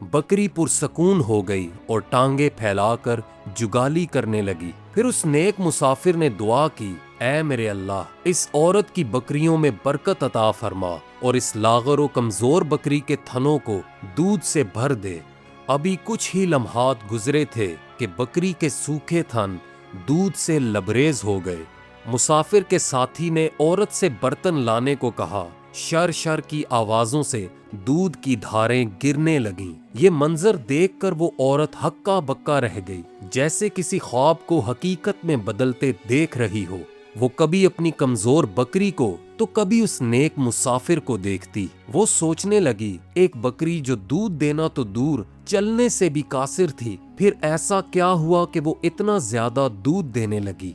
بکری پرسکون ہو گئی اور ٹانگیں پھیلا کر جگالی کرنے لگی۔ پھر اس نیک مسافر نے دعا کی، اے میرے اللہ، اس عورت کی بکریوں میں برکت عطا فرما اور اس لاغر و کمزور بکری کے تھنوں کو دودھ سے بھر دے۔ ابھی کچھ ہی لمحات گزرے تھے کہ بکری کے سوکھے تھن دودھ سے لبریز ہو گئے۔ مسافر کے ساتھی نے عورت سے برتن لانے کو کہا۔ شر شر کی آوازوں سے دودھ کی دھاریں گرنے لگیں۔ یہ منظر دیکھ کر وہ عورت ہکا بکا رہ گئی، جیسے کسی خواب کو حقیقت میں بدلتے دیکھ رہی ہو۔ وہ کبھی اپنی کمزور بکری کو تو کبھی اس نیک مسافر کو دیکھتی۔ وہ سوچنے لگی، ایک بکری جو دودھ دینا تو دور، چلنے سے بھی قاصر تھی، پھر ایسا کیا ہوا کہ وہ اتنا زیادہ دودھ دینے لگی؟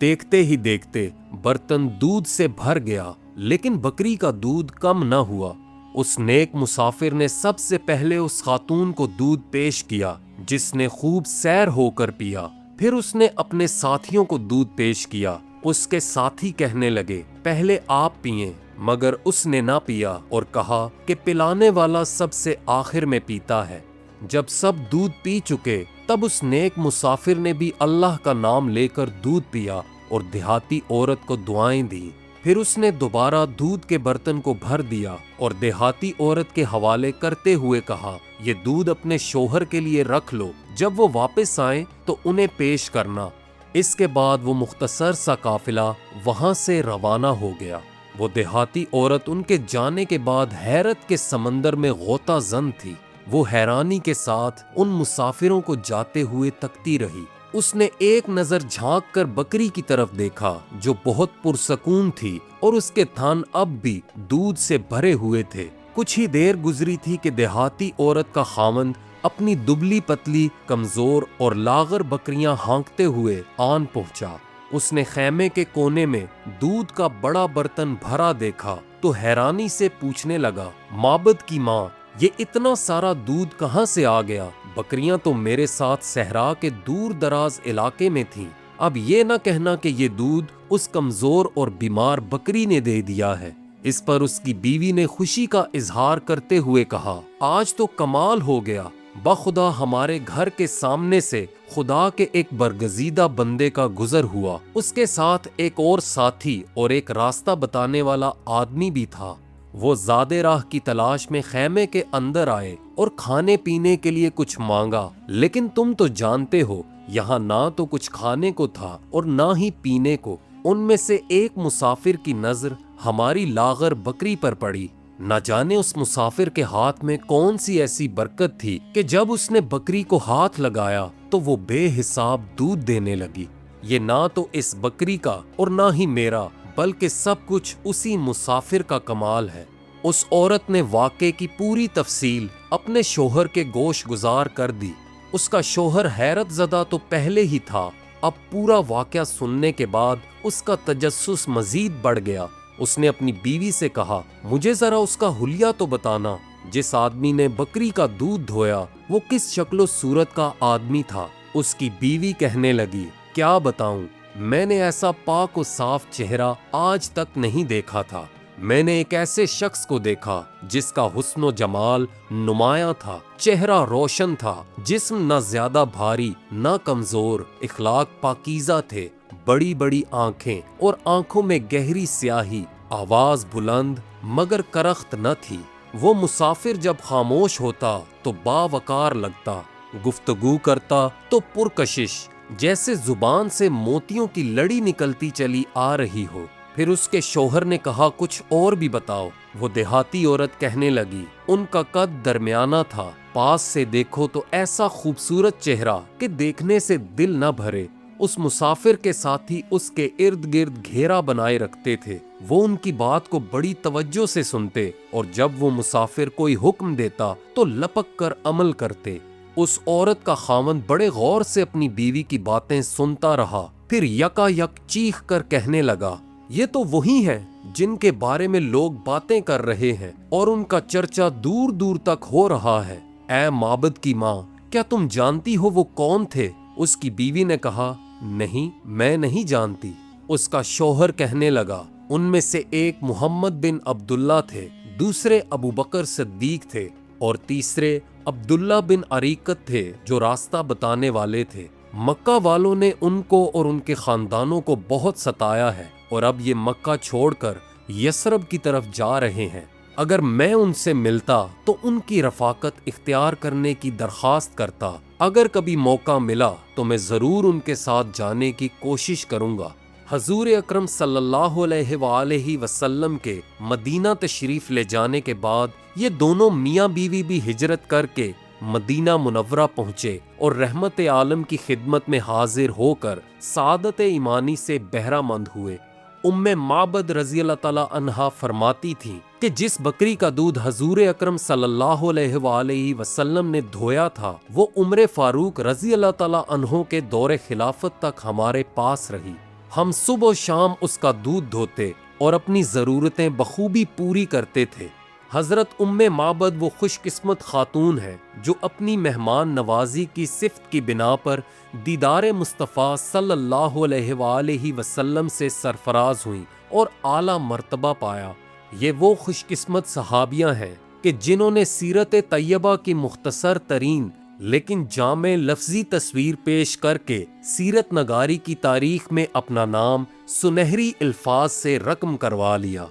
دیکھتے ہی دیکھتے برتن دودھ سے بھر گیا، لیکن بکری کا دودھ کم نہ ہوا۔ اس نیک مسافر نے سب سے پہلے اس خاتون کو دودھ پیش کیا، جس نے خوب سیر ہو کر پیا۔ پھر اس نے اپنے ساتھیوں کو دودھ پیش کیا۔ اس کے ساتھی کہنے لگے، پہلے آپ پئیں، مگر اس نے نہ پیا اور کہا کہ پلانے والا سب سے آخر میں پیتا ہے۔ جب سب دودھ پی چکے، تب اس نیک مسافر نے بھی اللہ کا نام لے کر دودھ پیا اور دیہاتی عورت کو دعائیں دیں۔ پھر اس نے دوبارہ دودھ کے برتن کو بھر دیا اور دیہاتی عورت کے حوالے کرتے ہوئے کہا، یہ دودھ اپنے شوہر کے لیے رکھ لو، جب وہ واپس آئیں تو انہیں پیش کرنا۔ اس کے بعد وہ مختصر سا قافلہ وہاں سے روانہ ہو گیا۔ وہ دیہاتی عورت ان کے جانے کے بعد حیرت کے سمندر میں غوطہ زن تھی۔ وہ حیرانی کے ساتھ ان مسافروں کو جاتے ہوئے تکتی رہی۔ اس نے ایک نظر جھانک کر بکری کی طرف دیکھا جو بہت پرسکون تھی اور اس کے تھن اب بھی دودھ سے بھرے ہوئے تھے۔ کچھ ہی دیر گزری تھی کہ دیہاتی عورت کا خاوند اپنی دبلی پتلی، کمزور اور لاغر بکریاں ہانکتے ہوئے آن پہنچا۔ اس نے خیمے کے کونے میں دودھ کا بڑا برتن بھرا دیکھا تو حیرانی سے پوچھنے لگا، معبد کی ماں، یہ اتنا سارا دودھ کہاں سے آ گیا؟ بکریاں تو میرے ساتھ صحرا کے دور دراز علاقے میں تھیں۔ اب یہ نہ کہنا کہ یہ دودھ اس کمزور اور بیمار بکری نے دے دیا ہے۔ اس پر اس کی بیوی نے خوشی کا اظہار کرتے ہوئے کہا، آج تو کمال ہو گیا، بخدا ہمارے گھر کے سامنے سے خدا کے ایک برگزیدہ بندے کا گزر ہوا۔ اس کے ساتھ ایک اور ساتھی اور ایک راستہ بتانے والا آدمی بھی تھا۔ وہ زادے راہ کی تلاش میں خیمے کے اندر آئے اور کھانے پینے کے لیے کچھ مانگا، لیکن تم تو جانتے ہو یہاں نہ تو کچھ کھانے کو تھا اور نہ ہی پینے کو۔ ان میں سے ایک مسافر کی نظر ہماری لاغر بکری پر پڑی۔ نہ جانے اس مسافر کے ہاتھ میں کون سی ایسی برکت تھی کہ جب اس نے بکری کو ہاتھ لگایا تو وہ بے حساب دودھ دینے لگی۔ یہ نہ تو اس بکری کا اور نہ ہی میرا، بلکہ سب کچھ اسی مسافر کا کمال ہے۔ اس عورت نے واقعے کی پوری تفصیل اپنے شوہر کے گوش گزار کر دی۔ اس کا شوہر حیرت زدہ تو پہلے ہی تھا، اب پورا واقعہ سننے کے بعد اس کا تجسس مزید بڑھ گیا۔ اس نے اپنی بیوی سے کہا، مجھے ذرا اس کا حلیہ تو بتانا، جس آدمی نے بکری کا دودھ دھویا وہ کس شکل و صورت کا آدمی تھا؟ اس کی بیوی کہنے لگی، کیا بتاؤں، میں نے ایسا پاک و صاف چہرہ آج تک نہیں دیکھا تھا۔ میں نے ایک ایسے شخص کو دیکھا جس کا حسن و جمال نمایاں تھا، چہرہ روشن تھا، جسم نہ زیادہ بھاری نہ کمزور، اخلاق پاکیزہ تھے، بڑی بڑی آنکھیں اور آنکھوں میں گہری سیاہی، آواز بلند مگر کرخت نہ تھی۔ وہ مسافر جب خاموش ہوتا تو باوقار لگتا، گفتگو کرتا تو پرکشش، جیسے زبان سے موتیوں کی لڑی نکلتی چلی آ رہی ہو۔ پھر اس کے شوہر نے کہا، کچھ اور بھی بتاؤ۔ وہ دیہاتی عورت کہنے لگی، ان کا قد درمیانہ تھا، پاس سے دیکھو تو ایسا خوبصورت چہرہ کہ دیکھنے سے دل نہ بھرے۔ اس مسافر کے ساتھی اس کے ارد گرد گھیرا بنائے رکھتے تھے۔ وہ ان کی بات کو بڑی توجہ سے سنتے اور جب وہ مسافر کوئی حکم دیتا تو لپک کر عمل کرتے۔ اس عورت کا خاوند بڑے غور سے اپنی بیوی کی باتیں سنتا رہا، پھر یکا یک چیخ کر کہنے لگا، یہ تو وہی ہیں جن کے بارے میں لوگ باتیں کر رہے ہیں اور ان کا چرچا دور دور تک ہو رہا ہے۔ اے معبد کی ماں، کیا تم جانتی ہو وہ کون تھے؟ اس کی بیوی نے کہا، نہیں، میں نہیں جانتی۔ اس کا شوہر کہنے لگا، ان میں سے ایک محمد بن عبداللہ تھے، دوسرے ابو بکر صدیق تھے، اور تیسرے عبداللہ بن عریقت تھے جو راستہ بتانے والے تھے۔ مکہ والوں نے ان کو اور ان کے خاندانوں کو بہت ستایا ہے اور اب یہ مکہ چھوڑ کر یثرب کی طرف جا رہے ہیں۔ اگر میں ان سے ملتا تو ان کی رفاقت اختیار کرنے کی درخواست کرتا۔ اگر کبھی موقع ملا تو میں ضرور ان کے ساتھ جانے کی کوشش کروں گا۔ حضور اکرم صلی اللہ علیہ وآلہ وسلم کے مدینہ تشریف لے جانے کے بعد یہ دونوں میاں بیوی بھی ہجرت کر کے مدینہ منورہ پہنچے اور رحمت عالم کی خدمت میں حاضر ہو کر سعادت ایمانی سے بہرہ مند ہوئے۔ ام معبد رضی اللہ تعالی عنہا فرماتی تھی کہ جس بکری کا دودھ حضور اکرم صلی اللہ علیہ وآلہ وسلم نے دھویا تھا وہ عمر فاروق رضی اللہ تعالی عنہ کے دور خلافت تک ہمارے پاس رہی۔ ہم صبح و شام اس کا دودھ دھوتے اور اپنی ضرورتیں بخوبی پوری کرتے تھے۔ حضرت ام معبد وہ خوش قسمت خاتون ہے جو اپنی مہمان نوازی کی صفت کی بنا پر دیدار مصطفیٰ صلی اللہ علیہ وآلہ وسلم سے سرفراز ہوئیں اور اعلیٰ مرتبہ پایا۔ یہ وہ خوش قسمت صحابیاں ہیں کہ جنہوں نے سیرت طیبہ کی مختصر ترین لیکن جامع لفظی تصویر پیش کر کے سیرت نگاری کی تاریخ میں اپنا نام سنہری الفاظ سے رقم کروا لیا۔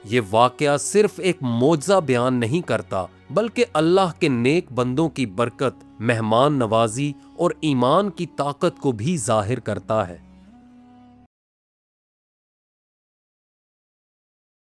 یہ واقعہ صرف ایک معجزہ بیان نہیں کرتا بلکہ اللہ کے نیک بندوں کی برکت، مہمان نوازی اور ایمان کی طاقت کو بھی ظاہر کرتا ہے۔